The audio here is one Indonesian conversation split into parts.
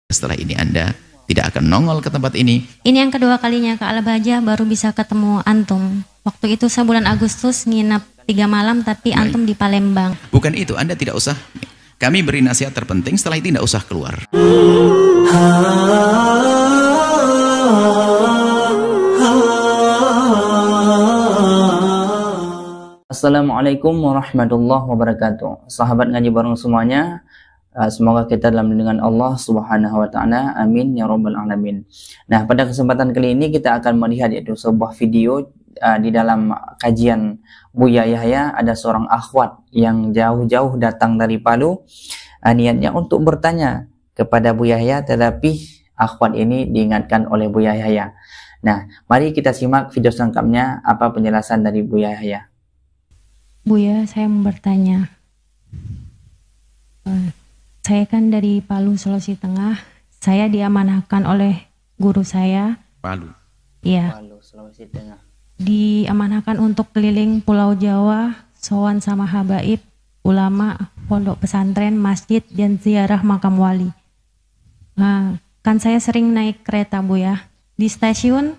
Setelah ini Anda tidak akan nongol ke tempat ini. Ini yang kedua kalinya Kak Al-Bahjah baru bisa ketemu antum. Waktu itu saya bulan Agustus nginap 3 malam tapi antum di Palembang. Bukan itu, Anda tidak usah. Kami beri nasihat terpenting, setelah itu tidak usah keluar. Assalamualaikum warahmatullahi wabarakatuh. Sahabat ngaji bareng semuanya, semoga kita dalam lindungan Allah Subhanahu wa taala. Amin ya rabbal alamin. Nah, pada kesempatan kali ini kita akan melihat yaitu sebuah video di dalam kajian Buya Yahya. Ada seorang akhwat yang jauh-jauh datang dari Palu, niatnya untuk bertanya kepada Buya Yahya, tetapi akhwat ini diingatkan oleh Buya Yahya. Nah, mari kita simak video selengkapnya apa penjelasan dari Buya Yahya. Buya, saya mau bertanya. Saya kan dari Palu, Sulawesi Tengah. Saya diamanahkan oleh guru saya. Palu. Iya. Palu, Sulawesi Tengah. Diamanahkan untuk keliling Pulau Jawa, sowan sama habaib, ulama, pondok pesantren, masjid, dan ziarah makam wali. Nah, kan saya sering naik kereta, Buya. Di stasiun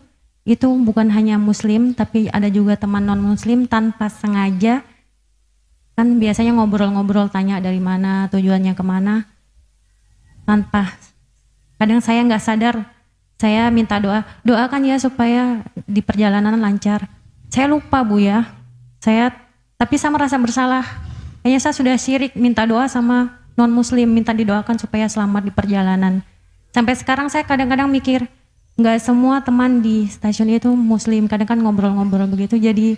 itu bukan hanya muslim, tapi ada juga teman non-muslim tanpa sengaja. Kan biasanya ngobrol-ngobrol, tanya dari mana, tujuannya kemana. Kadang saya nggak sadar, saya minta doa, doakan ya supaya di perjalanan lancar. Saya lupa, Buya. Tapi saya merasa bersalah. Kayaknya saya sudah syirik minta doa sama non-muslim, minta didoakan supaya selamat di perjalanan. Sampai sekarang saya kadang-kadang mikir, nggak semua teman di stasiun itu muslim. Kadang kan ngobrol-ngobrol begitu, jadi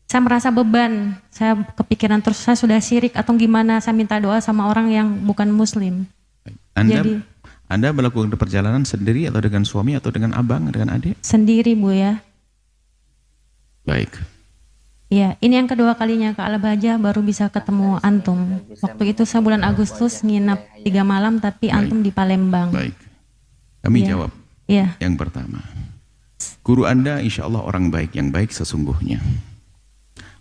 saya merasa beban, saya kepikiran terus saya sudah syirik atau gimana, saya minta doa sama orang yang bukan muslim. Anda melakukan perjalanan sendiri atau dengan suami atau dengan abang, dengan adik? Sendiri, Buya. Baik. Ya, ini yang kedua kalinya Kak Al-Bahjah baru bisa ketemu antum. Waktu itu saya bulan Agustus nginap 3 malam tapi antum di Palembang. Baik. Kami jawab. Iya. Yang pertama, guru Anda insya Allah orang baik, yang baik sesungguhnya.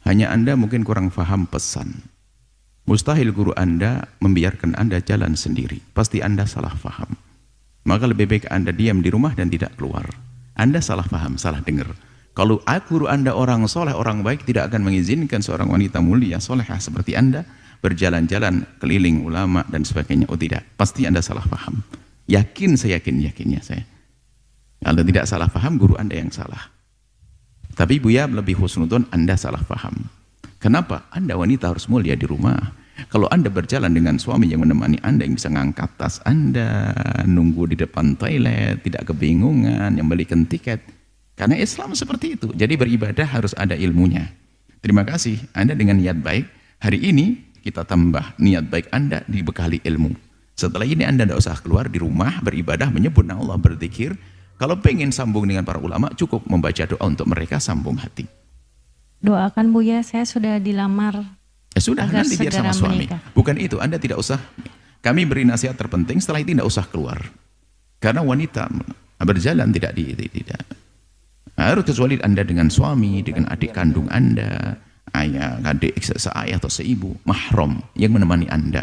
Hanya Anda mungkin kurang paham pesan. Mustahil guru Anda membiarkan Anda jalan sendiri. Pasti Anda salah paham. Maka lebih baik Anda diam di rumah dan tidak keluar. Anda salah paham, salah dengar. Kalau guru Anda orang soleh, orang baik, tidak akan mengizinkan seorang wanita mulia, solehah seperti Anda berjalan-jalan keliling ulama dan sebagainya. Oh tidak, pasti Anda salah paham. Yakin, saya yakinnya saya. Kalau tidak salah paham, guru Anda yang salah. Tapi Buya lebih husnudon, Anda salah paham. Kenapa? Anda wanita harus mulia di rumah. Kalau Anda berjalan dengan suami yang menemani Anda, yang bisa ngangkat tas Anda, nunggu di depan toilet, tidak kebingungan, yang belikan tiket. Karena Islam seperti itu. Jadi beribadah harus ada ilmunya. Terima kasih Anda dengan niat baik. Hari ini kita tambah niat baik Anda dibekali ilmu. Setelah ini Anda tidak usah keluar, di rumah beribadah, menyebut nama Allah, berzikir. Kalau pengen sambung dengan para ulama, cukup membaca doa untuk mereka sambung hati. Doakan, Buya, saya sudah dilamar. Ya sudah, nanti biar sama suami. Menikah. Bukan itu, Anda tidak usah. Kami beri nasihat terpenting, setelah itu tidak usah keluar. Karena wanita berjalan tidak. Harus kecuali Anda dengan suami, dengan adik kandung Anda, ayah, adik, seayah atau seibu, mahram yang menemani Anda.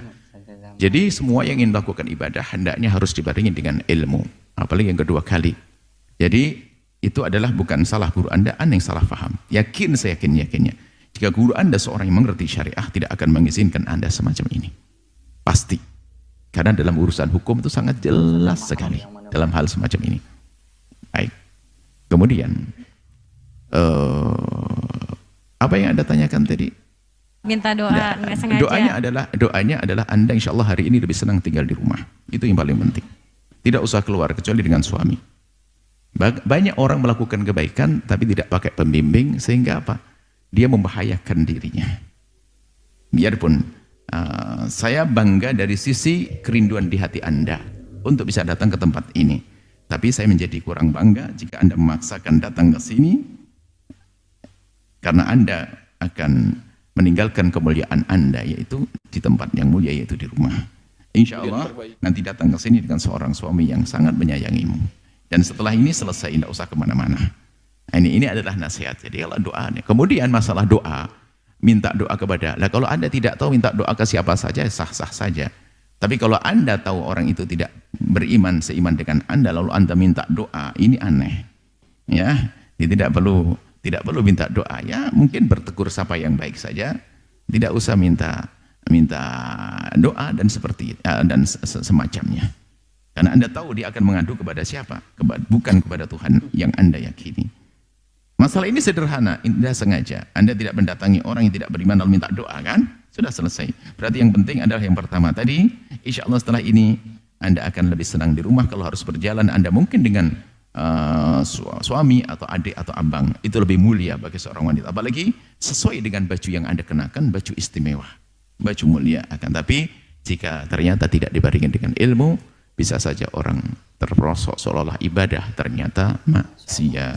Jadi semua yang ingin melakukan ibadah hendaknya harus dibarengi dengan ilmu. Apalagi yang kedua kali. Jadi itu adalah bukan salah guru Anda yang salah paham. Yakin, saya yakinnya. Jika guru Anda seorang yang mengerti syariah, tidak akan mengizinkan Anda semacam ini. Pasti. Karena dalam urusan hukum itu sangat jelas sekali dalam hal semacam ini. Baik. Kemudian apa yang Anda tanyakan tadi? Minta doa, nggak sengaja. Doanya adalah Anda insya Allah hari ini lebih senang tinggal di rumah. Itu yang paling penting. Tidak usah keluar kecuali dengan suami. Banyak orang melakukan kebaikan tapi tidak pakai pembimbing, sehingga apa? Dia membahayakan dirinya. Biarpun saya bangga dari sisi kerinduan di hati Anda untuk bisa datang ke tempat ini. Tapi saya menjadi kurang bangga jika Anda memaksakan datang ke sini, karena Anda akan meninggalkan kemuliaan Anda, yaitu di tempat yang mulia, yaitu di rumah. Insya Allah nanti datang ke sini dengan seorang suami yang sangat menyayangimu. Dan setelah ini selesai, tidak usah kemana-mana. Ini adalah nasihat. Jadi kalau doa, kemudian masalah doa, minta doa kepada. Lah kalau Anda tidak tahu minta doa ke siapa saja, sah-sah saja. Tapi kalau Anda tahu orang itu tidak beriman seiman dengan Anda, lalu Anda minta doa, ini aneh. Ya, dia tidak perlu minta doa, ya mungkin bertegur sapa yang baik saja, tidak usah minta doa dan semacamnya. Karena Anda tahu dia akan mengadu kepada siapa? Bukan kepada Tuhan yang Anda yakini. Masalah ini sederhana, Anda sengaja. Anda tidak mendatangi orang yang tidak beriman lalu minta doa, kan? Sudah selesai. Berarti yang penting adalah yang pertama tadi, insya Allah setelah ini Anda akan lebih senang di rumah. Kalau harus berjalan, Anda mungkin dengan suami atau adik atau abang, itu lebih mulia bagi seorang wanita. Apalagi sesuai dengan baju yang Anda kenakan, baju istimewa, baju mulia. Akan tapi jika ternyata tidak dibarengi dengan ilmu, bisa saja orang terperosok seolah-olah ibadah, ternyata maksiat.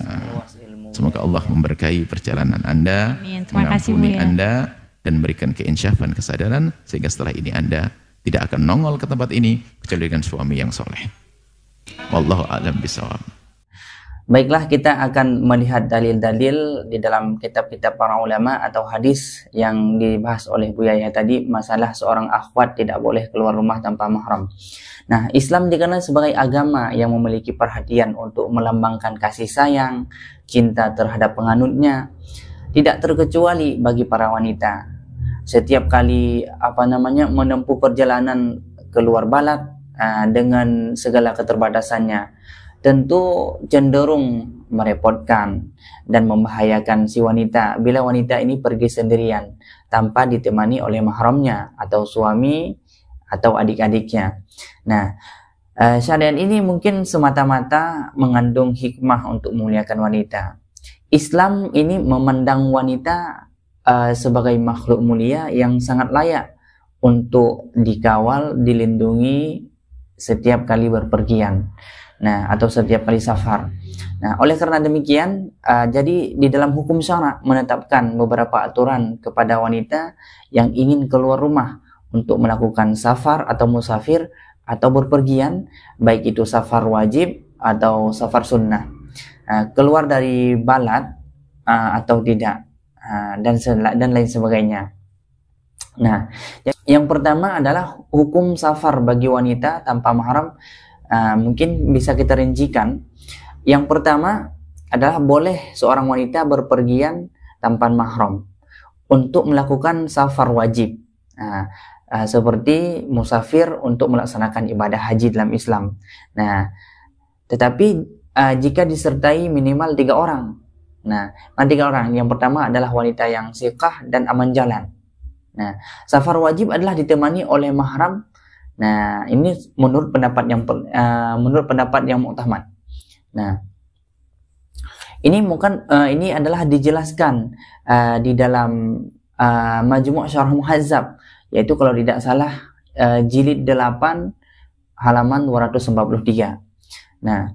Semoga Allah memberkahi perjalanan Anda, mengampuni Anda, dan berikan keinsyafan kesadaran, sehingga setelah ini Anda tidak akan nongol ke tempat ini, kecuali dengan suami yang soleh. Wallahu a'lam bishawab. Baiklah, kita akan melihat dalil-dalil di dalam kitab-kitab para ulama atau hadis yang dibahas oleh Bu Yaya tadi, masalah seorang akhwat tidak boleh keluar rumah tanpa mahram. Nah, Islam dikenal sebagai agama yang memiliki perhatian untuk melambangkan kasih sayang, cinta terhadap penganutnya, tidak terkecuali bagi para wanita. Setiap kali menempuh perjalanan keluar balat dengan segala keterbatasannya, tentu cenderung merepotkan dan membahayakan si wanita bila wanita ini pergi sendirian tanpa ditemani oleh mahramnya atau suami atau adik-adiknya. Nah, syariat ini mungkin semata-mata mengandung hikmah untuk memuliakan wanita. Islam ini memandang wanita sebagai makhluk mulia yang sangat layak untuk dikawal, dilindungi setiap kali berpergian. Nah, atau setiap kali safar. Nah, oleh karena demikian, jadi di dalam hukum syara menetapkan beberapa aturan kepada wanita yang ingin keluar rumah untuk melakukan safar atau musafir atau berpergian, baik itu safar wajib atau safar sunnah, keluar dari balat atau tidak, dan lain sebagainya. Nah, yang pertama adalah hukum safar bagi wanita tanpa mahram. Mungkin bisa kita rincikan. Yang pertama adalah boleh seorang wanita berpergian tanpa mahram untuk melakukan safar wajib, seperti musafir untuk melaksanakan ibadah haji dalam Islam. Nah, tetapi jika disertai minimal 3 orang. Nah, 3 orang. Yang pertama adalah wanita yang siqah dan aman jalan. Nah, safar wajib adalah ditemani oleh mahram. Nah, ini menurut pendapat yang mu'tamad. Nah, ini adalah dijelaskan di dalam Majmu' Syarah Muhazzab, yaitu kalau tidak salah jilid 8 halaman 243. Nah,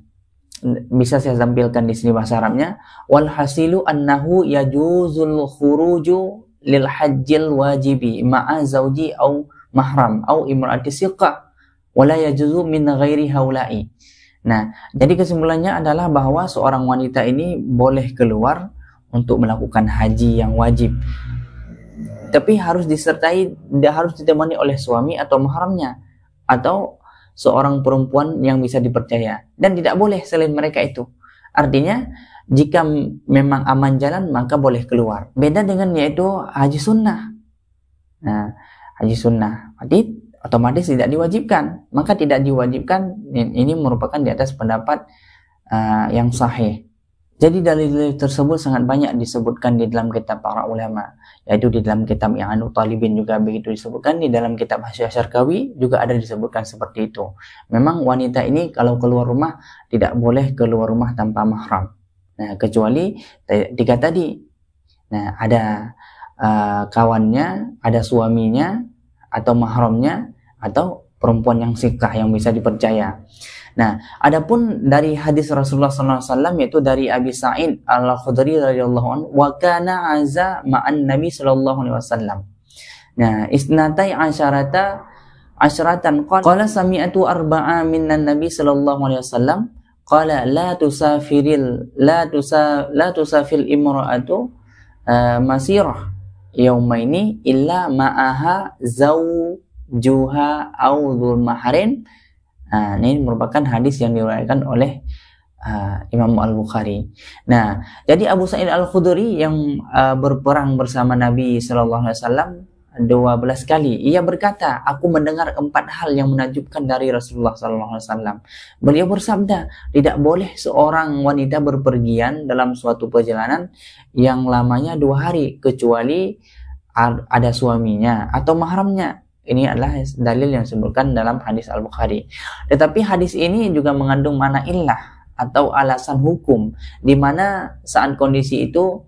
bisa saya tampilkan di sini bahasa Arabnya. Wal hasilu annahu yajuzul khuruju lil hajjil wajibi ma'a zawji au mahram au imra'ati siqah wala yajuzu min ghairi haula'i. Nah, jadi kesimpulannya adalah bahwa seorang wanita ini boleh keluar untuk melakukan haji yang wajib, tapi harus ditemani oleh suami atau mahramnya atau seorang perempuan yang bisa dipercaya, dan tidak boleh selain mereka itu. Artinya jika memang aman jalan maka boleh keluar. Beda dengan yaitu haji sunnah. Nah, haji sunnah otomatis tidak diwajibkan. Maka tidak diwajibkan, ini merupakan di atas pendapat yang sahih. Jadi dalil-dalil tersebut sangat banyak disebutkan di dalam kitab para ulama, yaitu di dalam kitab I'anul Talibin juga begitu disebutkan, di dalam kitab Hasyiah Syarkawi juga ada disebutkan seperti itu. Memang wanita ini kalau keluar rumah tidak boleh keluar rumah tanpa mahram. Nah, kecuali 3 tadi. Nah, ada kawannya, ada suaminya, atau mahramnya, atau perempuan yang siqah yang bisa dipercaya. Nah, adapun dari hadis Rasulullah SAW, yaitu dari Abi Sa'id Al-Khudri radhiyallahu anhu, wa kana aza ma'an Nabi sallallahu alaihi wasallam. Nah, isnatai asyratan qala sami'atu arba'a minnan Nabi sallallahu alaihi wasallam qala la tusafil imra'atu masirah yaumaini illa ma'aha juha au dzul mahrin. Nah, ini merupakan hadis yang diriwayatkan oleh Imam Al-Bukhari. Nah, jadi Abu Sa'id Al-Khudri yang berperang bersama Nabi sallallahu alaihi wasallam 12 kali. Ia berkata, aku mendengar 4 hal yang menakjubkan dari Rasulullah SAW. Beliau bersabda, tidak boleh seorang wanita berpergian dalam suatu perjalanan yang lamanya 2 hari, kecuali ada suaminya atau mahramnya. Ini adalah dalil yang disebutkan dalam hadis Al-Bukhari. Tetapi hadis ini juga mengandung makna illah atau alasan hukum, di mana saat kondisi itu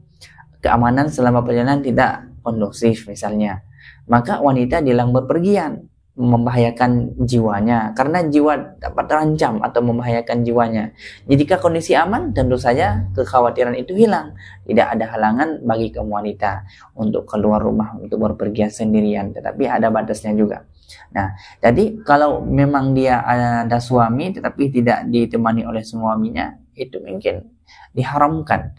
keamanan selama perjalanan tidak kondusif misalnya, maka wanita dilarang berpergian, membahayakan jiwanya, karena jiwa dapat terancam atau membahayakan jiwanya. Jika kondisi aman, tentu saja kekhawatiran itu hilang. Tidak ada halangan bagi kaum wanita untuk keluar rumah, untuk berpergian sendirian, tetapi ada batasnya juga. Nah, jadi kalau memang dia ada suami tetapi tidak ditemani oleh suaminya, itu mungkin diharamkan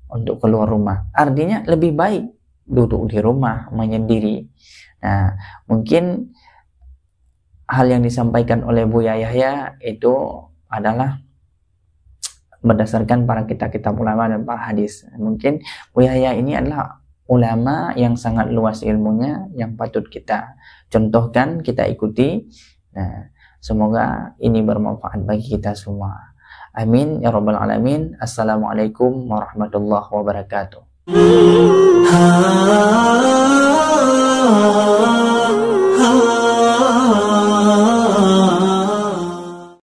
untuk keluar rumah. Artinya lebih baik duduk di rumah menyendiri. Nah, mungkin hal yang disampaikan oleh Buya Yahya itu adalah berdasarkan para kitab-kitab ulama dan para hadis. Mungkin Buya Yahya ini adalah ulama yang sangat luas ilmunya, yang patut kita contohkan, kita ikuti. Nah, semoga ini bermanfaat bagi kita semua. Amin ya rabbal alamin. Assalamualaikum warahmatullahi wabarakatuh.